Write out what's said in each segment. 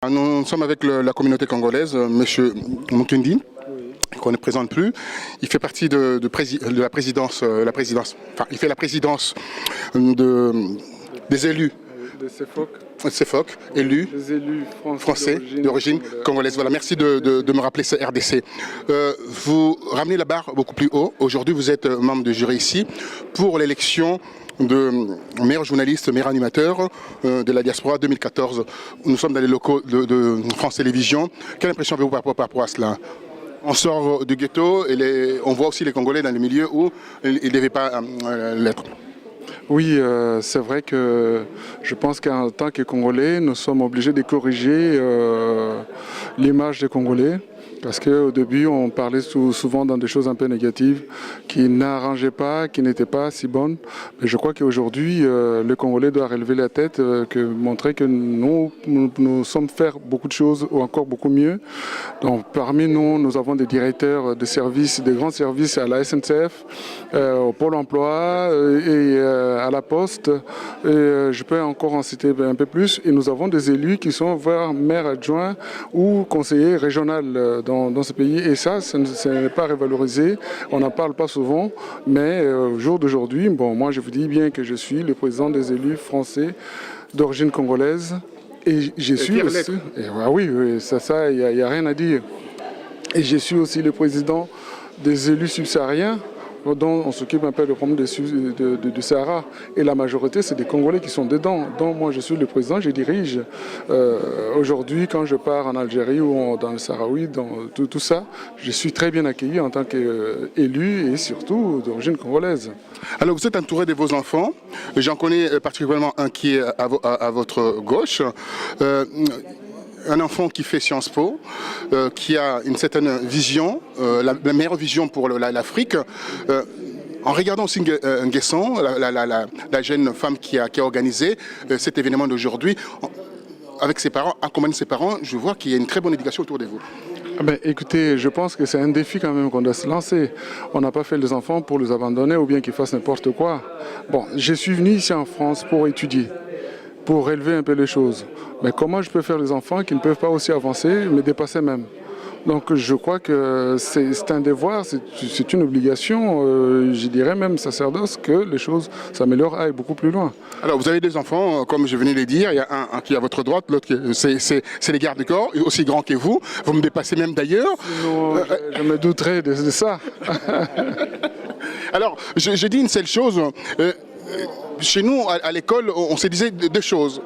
Nous sommes avec la communauté congolaise, M. Mukendi, qu'on ne présente plus. Il fait partie de la présidence, enfin, il fait la présidence des élus. De CEFOC, élus, des élus français d'origine congolaise. Voilà, merci de me rappeler ce RDC. Vous ramenez la barre beaucoup plus haut. Aujourd'hui, vous êtes membre de jury ici pour l'élection de meilleur journaliste, meilleur animateur de la diaspora 2014. Nous sommes dans les locaux de France Télévisions. Quelle impression avez-vous par rapport à cela? On sort du ghetto et on voit aussi les Congolais dans les milieux où ils ne devaient pas l'être. Oui, c'est vrai que je pense qu'en tant que Congolais, nous sommes obligés de corriger l'image des Congolais. Parce qu'au début, on parlait souvent dans des choses un peu négatives qui n'arrangeaient pas, qui n'étaient pas si bonnes. Mais je crois qu'aujourd'hui, le Congolais doit relever la tête, montrer que nous sommes faire beaucoup de choses ou encore beaucoup mieux. Donc, parmi nous, nous avons des directeurs de services, des grands services à la SNCF, au Pôle emploi et à la Poste. Et, je peux encore en citer un peu plus. Et nous avons des élus qui sont voire maires adjoints ou conseillers régionaux dans ce pays, et ça n'est pas révalorisé, on n'en parle pas souvent, mais au jour d'aujourd'hui, bon, moi je vous dis bien que je suis le président des élus français d'origine congolaise, et je suis aussi... Oui, ça, il n'y a rien à dire. Et je suis aussi le président des élus subsahariens, dont on s'occupe un peu du problème du Sahara. Et la majorité, c'est des Congolais qui sont dedans. Donc moi, je suis le président, je dirige. Aujourd'hui, quand je pars en Algérie ou dans le Sahraoui, dans tout ça, je suis très bien accueilli en tant qu'élu et surtout d'origine congolaise. Alors vous êtes entouré de vos enfants. J'en connais particulièrement un qui est à votre gauche. Un enfant qui fait Sciences Po, qui a une certaine vision, la meilleure vision pour l'Afrique. En regardant aussi Nguesson, la jeune femme qui a organisé cet événement d'aujourd'hui, avec ses parents, accompagnant ses parents, je vois qu'il y a une très bonne éducation autour de vous. Ben, écoutez, je pense que c'est un défi quand même qu'on doit se lancer. On n'a pas fait les enfants pour les abandonner ou bien qu'ils fassent n'importe quoi. Bon, je suis venu ici en France pour étudier, pour relever un peu les choses. Mais comment je peux faire les enfants qui ne peuvent pas aussi avancer, mais dépasser même? Donc je crois que c'est un devoir, c'est une obligation, je dirais même sacerdoce, que les choses s'améliorent, aillent beaucoup plus loin. Alors vous avez des enfants, comme je venais de le dire, il y a un qui est à votre droite, l'autre c'est les gardes du corps, aussi grands que vous me dépassez même d'ailleurs. Non, je me douterais de ça. Alors je dis une seule chose, chez nous à l'école on se disait deux choses.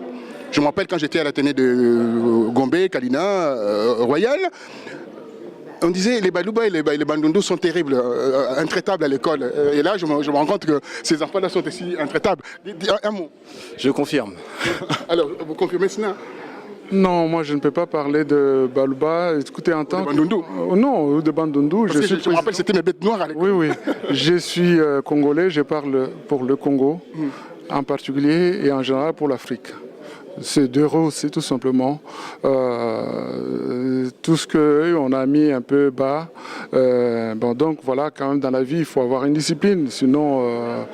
Je me rappelle quand j'étais à l'Athénée de Gombe, Kalina, Royal, on disait les Balouba et les Bandundu sont terribles, intraitables à l'école. Et là, je me rends compte que ces enfants-là sont aussi intraitables. Un mot. Je confirme. Alors, vous confirmez cela? Non, moi je ne peux pas parler de Balouba. Écoutez, en tant que... Bandundu. Non, de Bandundu. Je me rappelle, c'était mes bêtes noires à l'école. Oui. Je suis congolais, je parle pour le Congo, en particulier, et en général pour l'Afrique. C'est deux rôles, c'est tout simplement tout ce qu'on a mis un peu bas. Donc voilà, quand même dans la vie, il faut avoir une discipline, sinon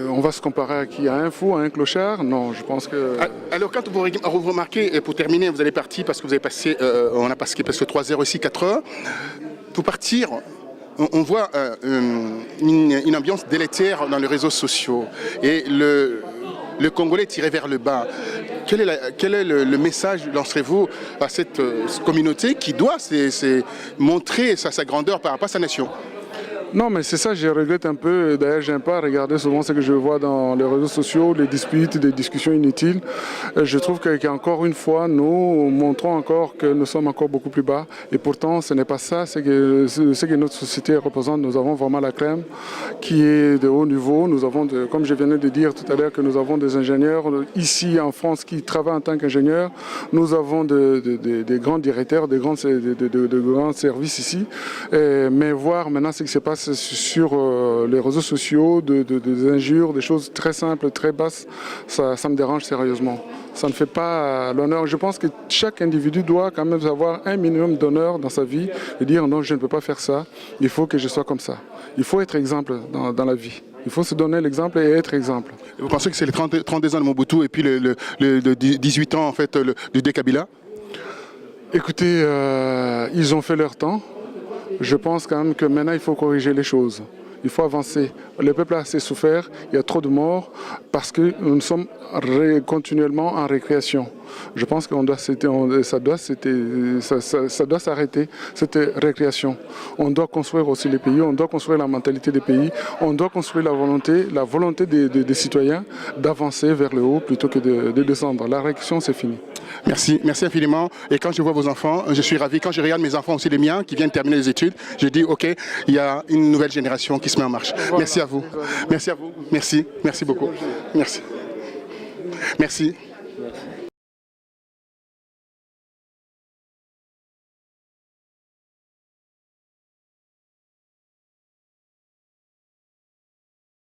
on va se comparer à qui? À un fou, à un clochard? Non, je pense que... Alors quand vous remarquez, et pour terminer, vous allez partir parce que vous avez passé, on a passé presque 3 heures ici, 4 heures, pour partir... On voit une ambiance délétère dans les réseaux sociaux et le Congolais tiré vers le bas. Quel est le message lancerez-vous à cette communauté qui doit montrer sa grandeur par rapport à sa nation? Non, mais c'est ça, je regrette un peu. D'ailleurs, je n'aime pas regarder souvent ce que je vois dans les réseaux sociaux, les disputes, des discussions inutiles. Je trouve qu'encore une fois, nous montrons encore que nous sommes encore beaucoup plus bas. Et pourtant, ce n'est pas ça, ce que notre société représente. Nous avons vraiment la crème qui est de haut niveau. Nous avons, comme je venais de dire tout à l'heure, que nous avons des ingénieurs ici en France qui travaillent en tant qu'ingénieurs. Nous avons des grands directeurs, de grands services ici. Mais voir maintenant ce qui se passe sur les réseaux sociaux, des injures, des choses très simples, très basses, ça me dérange sérieusement. Ça ne fait pas l'honneur. Je pense que chaque individu doit quand même avoir un minimum d'honneur dans sa vie et dire non, je ne peux pas faire ça, il faut que je sois comme ça. Il faut être exemple dans la vie. Il faut se donner l'exemple et être exemple. Vous pensez que c'est les 32 ans de Mobutu et puis le 18 ans en fait, de Kabila? Écoutez, ils ont fait leur temps. Je pense quand même que maintenant, il faut corriger les choses. Il faut avancer. Le peuple a assez souffert, il y a trop de morts parce que nous sommes continuellement en récréation. Je pense que ça doit s'arrêter, cette récréation. On doit construire aussi les pays, on doit construire la mentalité des pays, on doit construire la volonté des citoyens d'avancer vers le haut plutôt que de descendre. La récréation, c'est fini. Merci, merci infiniment. Et quand je vois vos enfants, je suis ravi. Quand je regarde mes enfants, aussi les miens, qui viennent terminer les études, je dis, OK, il y a une nouvelle génération qui se met en marche. Voilà. Merci à vous. Merci à vous. Merci. Merci beaucoup. Merci. Merci.